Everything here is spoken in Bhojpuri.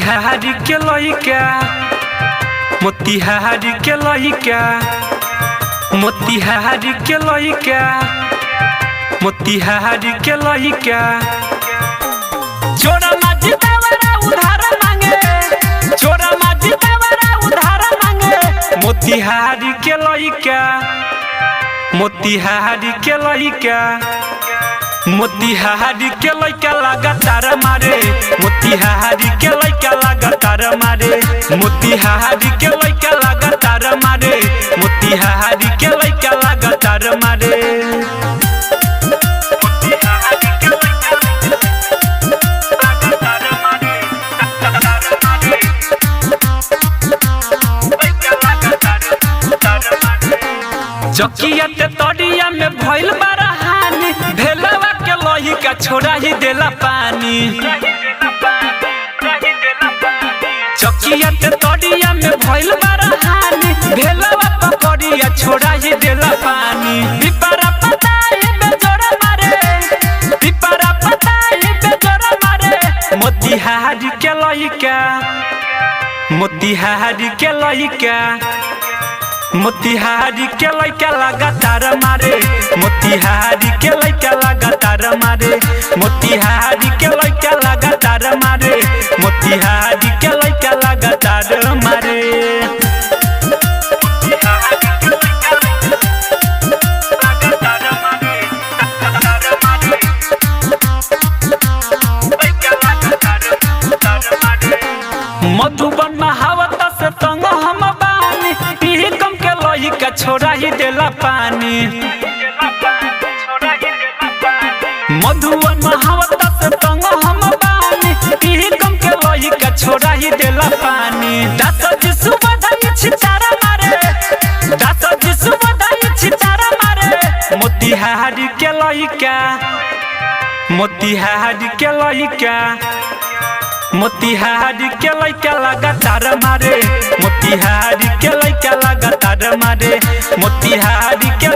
मोतिहारी के लइका मोतिहारी के लइका मोतिहारी के लइका मोतिहारी के लइका छोरा माझी देवरा उधार मांगे छोरा माझी देवरा उधार मांगे मोतिहारी के लइका मोतिहारी के लइका मोतिहारी के लइका लगातार मारे मोतिहारी के लइका लगातार मारे मोतिहारी के लइका लगातार मारे मोतिहारी के लइका लगातार मारे जकिया ते तड़िया में भइल बरहानी भेलवा के लइका छोड़ा ही देला पानी जकिया ते तड़िया में भइल बरहानी भेलवा पकड़िया छोड़ा ही देला पानी पिपरा पताई बेजोरा मारे पिपरा पताई बेजोरा मारे मोतिहारी के लइका मोतिहारी के लइका मोतिहारी के लइका लगातार मारे मोतिहारी के लइका लगातार मारे मोतिहारी के लइका लगातार मारे मोतिहारी के लइका लगातार मारे मधुबन महावत से तंग हम बानी पीही कम के लइका छोड़ा ही देला पानी मधुबन महावत से तंग हम बानी पीही कम के लइका छोड़ा ही देला पानी दास जी सुबधाई छितारा मारे दास जी सुबधाई छितारा मारे मोतिहारी के लइका मोतिहारी के लइका मोतिहारी के लइका लगातार मारे मोतिहारी के लइका लगातार मारे मोतिहारी के